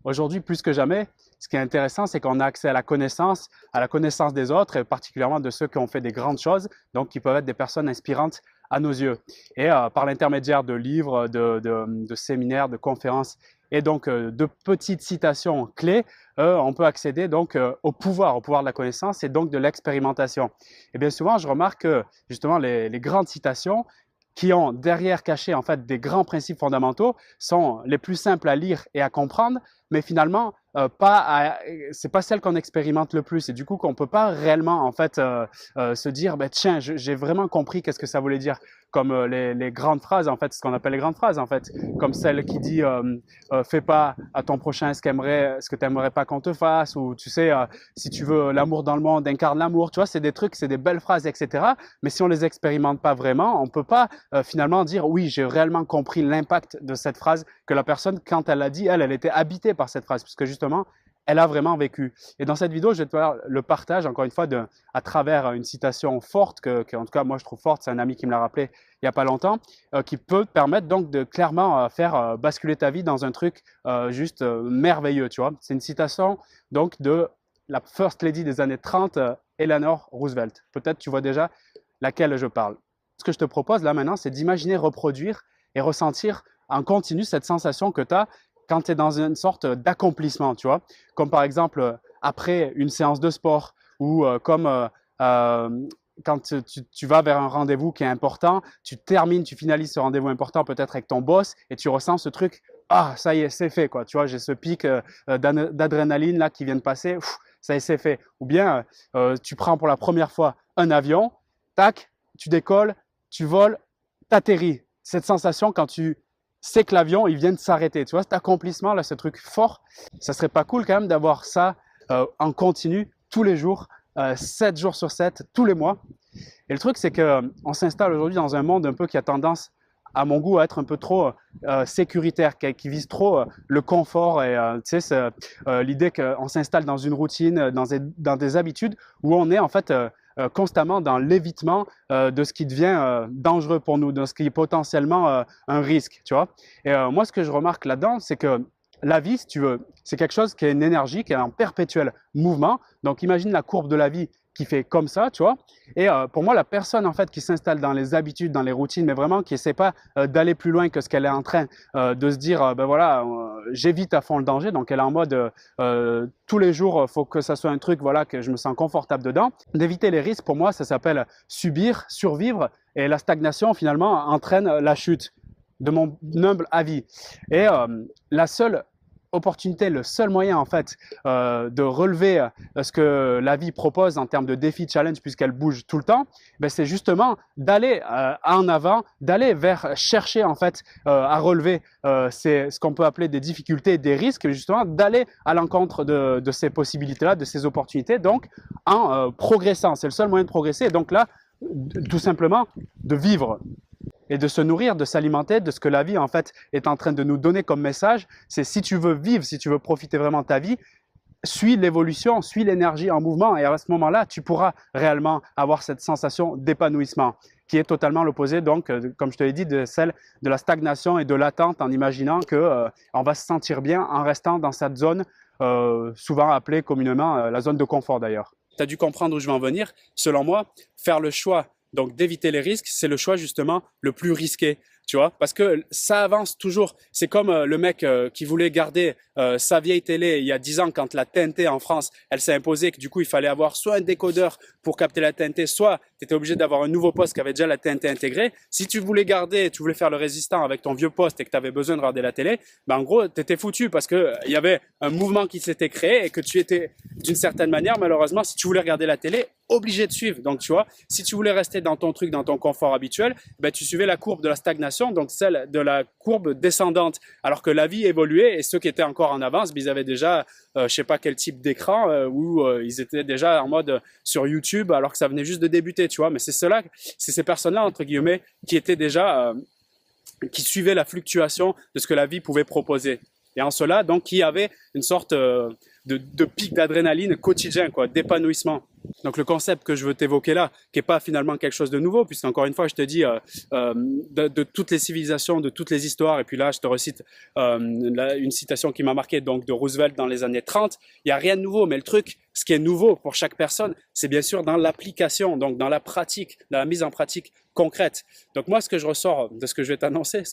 Aujourd'hui, plus que jamais, ce qui est intéressant, c'est qu'on a accès à la connaissance des autres, et particulièrement de ceux qui ont fait des grandes choses, donc qui peuvent être des personnes inspirantes à nos yeux. Et par l'intermédiaire de livres, de séminaires, de conférences, et donc de petites citations clés, on peut accéder donc au pouvoir de la connaissance et donc de l'expérimentation. Et bien souvent, je remarque que justement les grandes citations qui ont derrière caché en fait des grands principes fondamentaux sont les plus simples à lire et à comprendre, mais finalement c'est pas celle qu'on expérimente le plus, et du coup qu'on peut pas réellement en fait se dire ben, tiens, j'ai vraiment compris qu'est-ce que ça voulait dire, comme les grandes phrases en fait, ce qu'on appelle les grandes phrases en fait, comme celle qui dit fais pas à ton prochain ce que tu aimerais pas qu'on te fasse, ou tu sais si tu veux l'amour dans le monde, incarne l'amour, tu vois, c'est des trucs, c'est des belles phrases, etc. Mais si on les expérimente pas vraiment, on peut pas finalement dire oui, j'ai réellement compris l'impact de cette phrase, que la personne, quand elle l'a dit, elle était habitée par cette phrase, puisque justement, elle a vraiment vécu. Et dans cette vidéo, je vais te faire le partage, encore une fois, à travers une citation forte, que en tout cas, moi, je trouve forte, c'est un ami qui me l'a rappelé il n'y a pas longtemps, qui peut te permettre donc de clairement faire basculer ta vie dans un truc juste merveilleux, tu vois. C'est une citation donc de la First Lady des années 30, Eleanor Roosevelt. Peut-être tu vois déjà laquelle je parle. Ce que je te propose là maintenant, c'est d'imaginer reproduire et ressentir en continu cette sensation que tu as quand tu es dans une sorte d'accomplissement, tu vois. Comme par exemple, après une séance de sport, ou quand tu vas vers un rendez-vous qui est important, tu finalises ce rendez-vous important peut-être avec ton boss, et tu ressens ce truc, ah, ça y est, c'est fait, quoi. Tu vois, j'ai ce pic d'adrénaline là qui vient de passer, ça y est, c'est fait. Ou bien, tu prends pour la première fois un avion, tac, tu décolles, tu voles, t'atterris. Cette sensation quand tu sais que l'avion, il vient de s'arrêter. Tu vois, cet accomplissement, là, ce truc fort, ça serait pas cool quand même d'avoir ça en continu, tous les jours, 7 jours sur 7, tous les mois. Et le truc, c'est qu'on s'installe aujourd'hui dans un monde un peu qui a tendance, à mon goût, à être un peu trop sécuritaire, qui vise trop le confort, et tu sais, l'idée qu'on s'installe dans une routine, dans des habitudes où on est en fait constamment dans l'évitement de ce qui devient dangereux pour nous, de ce qui est potentiellement un risque, tu vois. Et moi, ce que je remarque là-dedans, c'est que la vie, si tu veux, c'est quelque chose qui est une énergie, qui est en perpétuel mouvement. Donc, imagine la courbe de la vie qui fait comme ça, tu vois. Et pour moi, la personne en fait qui s'installe dans les habitudes, dans les routines, mais vraiment qui essaie pas d'aller plus loin que ce qu'elle est en train de se dire, ben voilà, j'évite à fond le danger. Donc elle est en mode tous les jours, faut que ça soit un truc, voilà, que je me sens confortable dedans. D'éviter les risques, pour moi, ça s'appelle subir, survivre, et la stagnation finalement entraîne la chute, de mon humble avis. Et la seule opportunité, le seul moyen en fait de relever ce que la vie propose en termes de défis, challenge, puisqu'elle bouge tout le temps, ben, c'est justement d'aller en avant, d'aller vers chercher en fait à relever c'est ce qu'on peut appeler des difficultés, des risques, justement d'aller à l'encontre de ces possibilités-là, de ces opportunités, donc en progressant. C'est le seul moyen de progresser, et donc là, tout simplement, de vivre et de se nourrir, de s'alimenter de ce que la vie en fait est en train de nous donner comme message. C'est si tu veux vivre, si tu veux profiter vraiment de ta vie, suis l'évolution, suis l'énergie en mouvement, et à ce moment-là, tu pourras réellement avoir cette sensation d'épanouissement qui est totalement l'opposé, donc, comme je te l'ai dit, de celle de la stagnation et de l'attente, en imaginant qu'on va se sentir bien en restant dans cette zone, souvent appelée communément la zone de confort d'ailleurs. Tu as dû comprendre où je veux en venir. Selon moi, faire le choix donc d'éviter les risques, c'est le choix justement le plus risqué, tu vois, parce que ça avance toujours. C'est comme le mec qui voulait garder sa vieille télé il y a 10 ans, quand la TNT en France, elle s'est imposée, que du coup il fallait avoir soit un décodeur pour capter la TNT, soit tu étais obligé d'avoir un nouveau poste qui avait déjà la TNT intégrée. Si tu voulais garder, tu voulais faire le résistant avec ton vieux poste et que tu avais besoin de regarder la télé, ben en gros tu étais foutu, parce que il y avait un mouvement qui s'était créé et que tu étais d'une certaine manière, malheureusement, si tu voulais regarder la télé, obligé de suivre. Donc tu vois, si tu voulais rester dans ton truc, dans ton confort habituel, ben tu suivais la courbe de la stagnation, donc celle de la courbe descendante, alors que la vie évoluait, et ceux qui étaient encore en avance, ben, ils avaient déjà je sais pas quel type d'écran, où ils étaient déjà en mode sur YouTube alors que ça venait juste de débuter, tu vois. Mais c'est ces personnes-là entre guillemets qui étaient déjà qui suivaient la fluctuation de ce que la vie pouvait proposer. Et en cela, donc, qui avait une sorte de pic d'adrénaline quotidien, quoi, d'épanouissement. Donc le concept que je veux t'évoquer là, qui n'est pas finalement quelque chose de nouveau, puisqu'encore une fois, je te dis de toutes les civilisations, de toutes les histoires, et puis là, je te recite une citation qui m'a marqué, donc de Roosevelt dans les années 30, il n'y a rien de nouveau, mais le truc, ce qui est nouveau pour chaque personne, c'est bien sûr dans l'application, donc dans la pratique, dans la mise en pratique concrète. Donc moi, ce que je ressors de ce que je vais t'annoncer,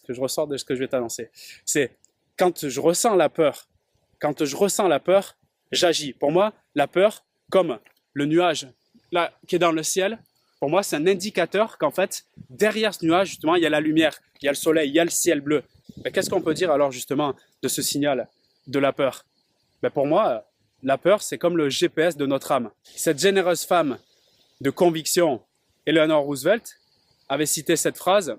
c'est quand je ressens la peur, j'agis. Pour moi, la peur, comme le nuage là qui est dans le ciel, pour moi, c'est un indicateur qu'en fait, derrière ce nuage, justement, il y a la lumière, il y a le soleil, il y a le ciel bleu. Mais qu'est-ce qu'on peut dire alors justement de ce signal de la peur? Pour moi, la peur, c'est comme le GPS de notre âme. Cette généreuse femme de conviction, Eleanor Roosevelt, avait cité cette phrase: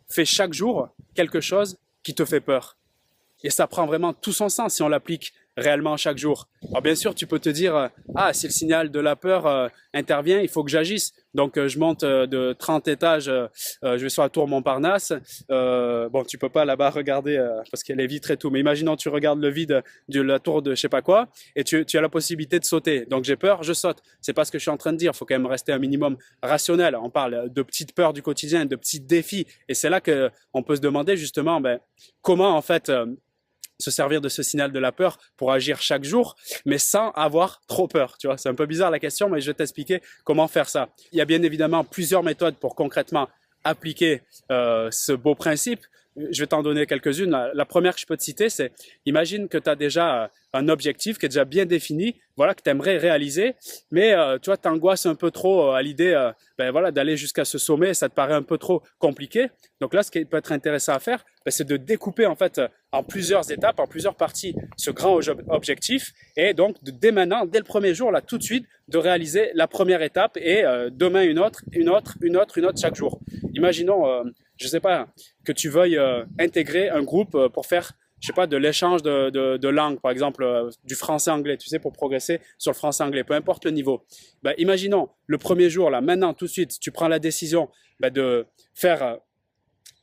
fais chaque jour quelque chose qui te fait peur. Et ça prend vraiment tout son sens si on l'applique réellement chaque jour. Alors bien sûr, tu peux te dire, ah, si le signal de la peur intervient, il faut que j'agisse. Donc je monte de 30 étages, je vais sur la tour Montparnasse. Bon, tu peux pas là-bas regarder parce qu'il y a les vitres et tout, mais imaginons tu regardes le vide de la tour de je sais pas quoi et tu as la possibilité de sauter. Donc j'ai peur, je saute. C'est pas ce que je suis en train de dire, il faut quand même rester un minimum rationnel. On parle de petites peurs du quotidien, de petits défis, et c'est là qu'on peut se demander justement comment en fait se servir de ce signal de la peur pour agir chaque jour, mais sans avoir trop peur. Tu vois, c'est un peu bizarre la question, mais je vais t'expliquer comment faire ça. Il y a bien évidemment plusieurs méthodes pour concrètement appliquer ce beau principe. Je vais t'en donner quelques-unes. La première que je peux te citer, c'est imagine que tu as déjà un objectif qui est déjà bien défini, voilà, que tu aimerais réaliser, mais tu vois, t'angoisses un peu trop à l'idée voilà, d'aller jusqu'à ce sommet, ça te paraît un peu trop compliqué. Donc là, ce qui peut être intéressant à faire, c'est de découper en fait en plusieurs étapes, en plusieurs parties, ce grand objectif, et donc dès maintenant, dès le premier jour, là, tout de suite, de réaliser la première étape et demain une autre chaque jour. Imaginons, je sais pas, que tu veuilles intégrer un groupe pour faire, je sais pas, de l'échange de langue, par exemple du français-anglais, tu sais, pour progresser sur le français-anglais, peu importe le niveau. Imaginons le premier jour, là, maintenant, tout de suite, tu prends la décision de faire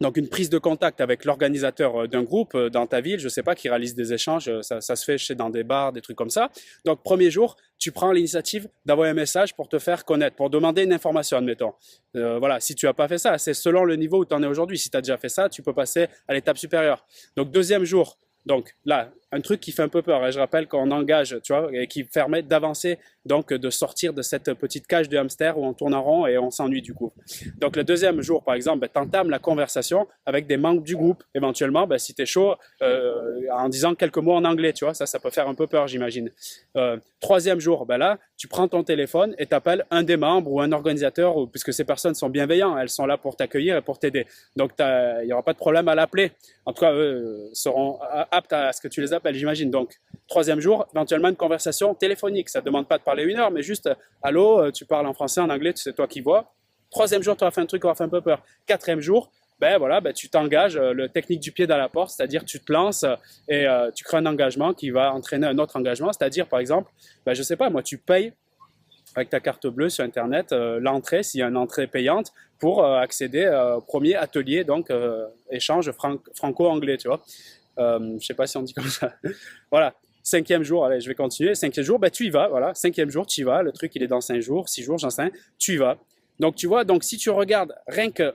donc une prise de contact avec l'organisateur d'un groupe dans ta ville, je sais pas, qui réalise des échanges, ça se fait dans des bars, des trucs comme ça. Donc premier jour, tu prends l'initiative d'envoyer un message pour te faire connaître, pour demander une information, admettons. Voilà, si tu n'as pas fait ça, c'est selon le niveau où tu en es aujourd'hui. Si tu as déjà fait ça, tu peux passer à l'étape supérieure. Donc deuxième jour, donc là, un truc qui fait un peu peur, et je rappelle qu'on engage, tu vois, et qui permet d'avancer, donc de sortir de cette petite cage de hamster où on tourne en rond et on s'ennuie du coup. Donc le deuxième jour, par exemple, tu entames la conversation avec des membres du groupe, éventuellement, si tu es chaud, en disant quelques mots en anglais, tu vois, ça peut faire un peu peur, j'imagine. Troisième jour, là, tu prends ton téléphone et tu appelles un des membres ou un organisateur, puisque ces personnes sont bienveillantes, elles sont là pour t'accueillir et pour t'aider. Donc il n'y aura pas de problème à l'appeler. En tout cas, eux seront aptes à ce que tu les appelles, j'imagine. Donc, troisième jour, éventuellement une conversation téléphonique. Ça ne demande pas de parler 1 heure, mais juste allô, tu parles en français, en anglais, c'est toi qui vois. Troisième jour, tu as fait un truc qui aura fait un peu peur. Quatrième jour, tu t'engages, le technique du pied dans la porte, c'est-à-dire tu te lances et tu crées un engagement qui va entraîner un autre engagement, c'est-à-dire par exemple, je ne sais pas, moi tu payes avec ta carte bleue sur Internet l'entrée, s'il y a une entrée payante, pour accéder au premier atelier, donc échange franco-anglais, tu vois. Je ne sais pas si on dit comme ça. Voilà. Cinquième jour, allez, je vais continuer. Cinquième jour, tu y vas, voilà. Cinquième jour, tu y vas. Le truc, il est dans 5 jours, 6 jours, j'en sais rien. Tu y vas. Donc, tu vois, donc si tu regardes rien que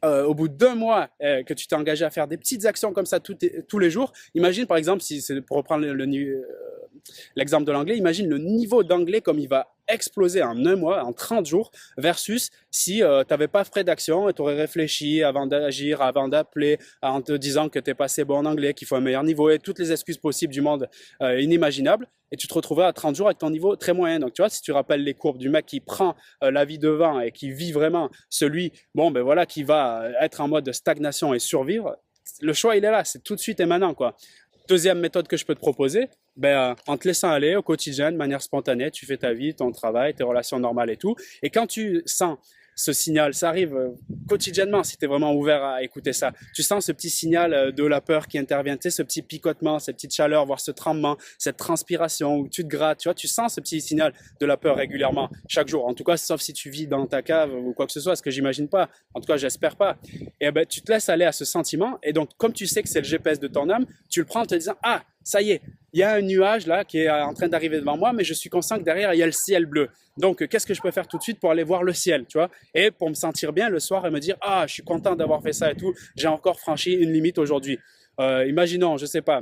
au bout d'1 mois que tu t'es engagé à faire des petites actions comme ça tous les jours, imagine par exemple, si c'est pour reprendre l'exemple de l'anglais, imagine le niveau d'anglais comme il va exploser en 1 mois, en 30 jours, versus si tu n'avais pas frais d'action et tu aurais réfléchi avant d'agir, avant d'appeler, en te disant que tu n'es pas assez bon en anglais, qu'il faut un meilleur niveau et toutes les excuses possibles du monde inimaginables, et tu te retrouveras à 30 jours avec ton niveau très moyen. Donc tu vois, si tu rappelles les courbes du mec qui prend la vie devant et qui vit vraiment celui, qui va être en mode stagnation et survivre, le choix il est là, c'est tout de suite et maintenant, quoi. Deuxième méthode que je peux te proposer, en te laissant aller au quotidien de manière spontanée, tu fais ta vie, ton travail, tes relations normales et tout. Et quand tu sens ce signal, ça arrive quotidiennement si tu es vraiment ouvert à écouter ça. Tu sens ce petit signal de la peur qui intervient, tu sais, ce petit picotement, cette petite chaleur, voire ce tremblement, cette transpiration où tu te grattes, tu vois, tu sens ce petit signal de la peur régulièrement, chaque jour. En tout cas, sauf si tu vis dans ta cave ou quoi que ce soit, ce que j'imagine pas. En tout cas, j'espère pas. Et tu te laisses aller à ce sentiment. Et donc, comme tu sais que c'est le GPS de ton âme, tu le prends en te disant, ah, ça y est, il y a un nuage là qui est en train d'arriver devant moi, mais je suis conscient que derrière, il y a le ciel bleu. Donc, qu'est-ce que je peux faire tout de suite pour aller voir le ciel, tu vois? Et pour me sentir bien le soir et me dire, ah, je suis content d'avoir fait ça et tout, j'ai encore franchi une limite aujourd'hui. Imaginons, je sais pas,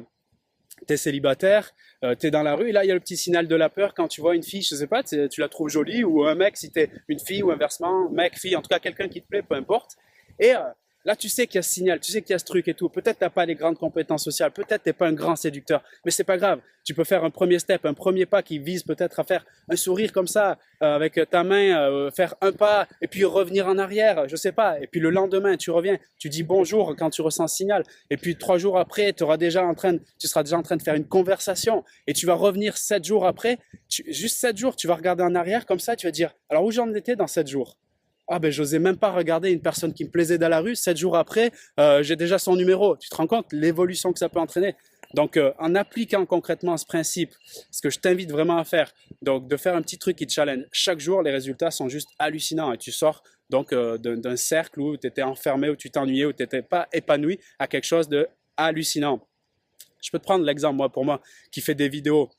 tu es célibataire, tu es dans la rue, et là il y a le petit signal de la peur quand tu vois une fille, je sais pas, tu la trouves jolie, ou un mec si tu es une fille, ou inversement, mec, fille, en tout cas quelqu'un qui te plaît, peu importe. Et là tu sais qu'il y a ce signal, tu sais qu'il y a ce truc et tout. Peut-être tu n'as pas les grandes compétences sociales, peut-être tu n'es pas un grand séducteur, mais c'est pas grave. Tu peux faire un premier step, un premier pas qui vise peut-être à faire un sourire comme ça, avec ta main, faire un pas, et puis revenir en arrière, je sais pas. Et puis le lendemain, tu reviens, tu dis bonjour quand tu ressens ce signal. Et puis 3 jours après, tu seras déjà en train de faire une conversation. Et tu vas revenir 7 jours après, juste 7 jours, tu vas regarder en arrière comme ça, tu vas dire, alors où j'en étais dans 7 jours? Ah ben j'osais même pas regarder une personne qui me plaisait dans la rue, 7 jours après, j'ai déjà son numéro. Tu te rends compte l'évolution que ça peut entraîner? Donc en appliquant concrètement ce principe, ce que je t'invite vraiment à faire, donc de faire un petit truc qui te challenge chaque jour, les résultats sont juste hallucinants et tu sors donc d'un cercle où tu étais enfermé, où tu t'ennuyais, où tu n'étais pas épanoui à quelque chose de hallucinant. Je peux te prendre l'exemple, moi, pour moi, qui fait des vidéos.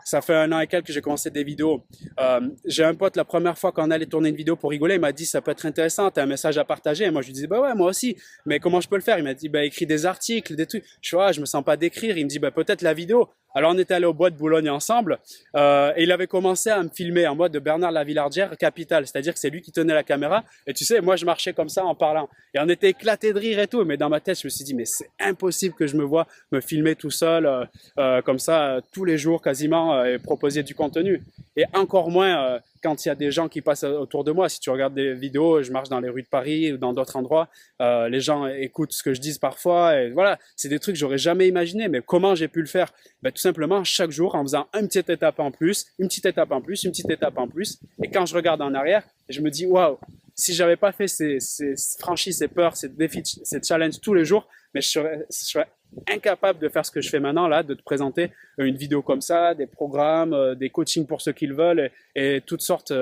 Ça fait 1 an et quelques que j'ai commencé des vidéos. J'ai un pote, la première fois qu'on allait tourner une vidéo pour rigoler, il m'a dit ça peut être intéressant, tu as un message à partager. Et moi, je lui disais, bah ouais, moi aussi. Mais comment je peux le faire? Il m'a dit, bah écris des articles, des trucs. Je vois, je me sens pas d'écrire. Il me dit, bah peut-être la vidéo. Alors on était allé au bois de Boulogne ensemble et il avait commencé à me filmer en mode de Bernard Lavillardière Capital, c'est-à-dire que c'est lui qui tenait la caméra et tu sais, moi je marchais comme ça en parlant et on était éclatés de rire et tout, mais dans ma tête je me suis dit mais c'est impossible que je me vois me filmer tout seul comme ça tous les jours quasiment et proposer du contenu et encore moins quand il y a des gens qui passent autour de moi. Si tu regardes des vidéos, je marche dans les rues de Paris ou dans d'autres endroits, les gens écoutent ce que je dis parfois et voilà, c'est des trucs que j'aurais jamais imaginé, mais comment j'ai pu le faire? Ben, tout simplement chaque jour en faisant une petite étape en plus, une petite étape en plus, une petite étape en plus. Et quand je regarde en arrière, je me dis waouh, si j'avais pas fait ces franchis, ces peurs, ces défis, ces challenges tous les jours, mais je serais incapable de faire ce que je fais maintenant là, de te présenter une vidéo comme ça, des programmes, des coachings pour ceux qui le veulent et toutes sortes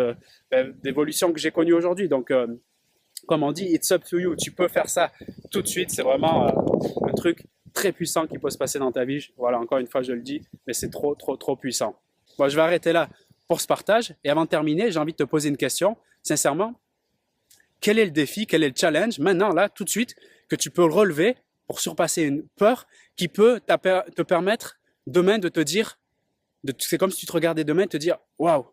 d'évolutions que j'ai connues aujourd'hui. Donc comme on dit, it's up to you. Tu peux faire ça tout de suite. C'est vraiment un truc très puissant qui peut se passer dans ta vie. Voilà, encore une fois, je le dis, mais c'est trop, trop, trop puissant. Bon, je vais arrêter là pour ce partage. Et avant de terminer, j'ai envie de te poser une question. Sincèrement, quel est le défi, quel est le challenge maintenant, là, tout de suite, que tu peux relever pour surpasser une peur qui peut te permettre demain de te dire, c'est comme si tu te regardais demain et te dire, waouh,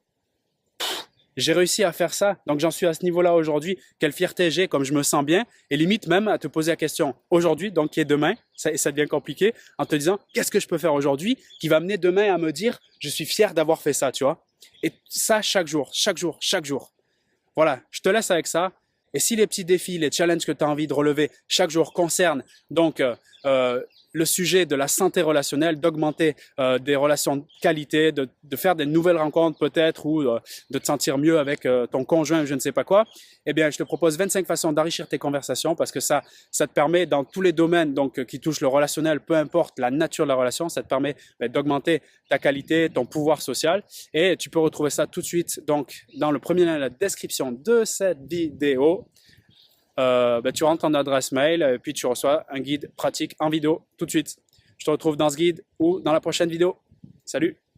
j'ai réussi à faire ça, donc j'en suis à ce niveau-là aujourd'hui, quelle fierté j'ai, comme je me sens bien, et limite même à te poser la question aujourd'hui, donc qui est demain, ça devient compliqué, en te disant qu'est-ce que je peux faire aujourd'hui qui va mener demain à me dire je suis fier d'avoir fait ça, tu vois. Et ça chaque jour, chaque jour, chaque jour. Voilà, je te laisse avec ça. Et si les petits défis, les challenges que tu as envie de relever chaque jour concernent donc le sujet de la santé relationnelle, d'augmenter des relations de qualité, de faire des nouvelles rencontres peut-être ou de te sentir mieux avec ton conjoint ou je ne sais pas quoi, eh bien, je te propose 25 façons d'enrichir tes conversations parce que ça te permet dans tous les domaines donc, qui touchent le relationnel, peu importe la nature de la relation, ça te permet d'augmenter ta qualité, ton pouvoir social et tu peux retrouver ça tout de suite donc dans le premier lien de la description de cette vidéo. Tu rentres ton adresse mail et puis tu reçois un guide pratique en vidéo tout de suite. Je te retrouve dans ce guide ou dans la prochaine vidéo. Salut!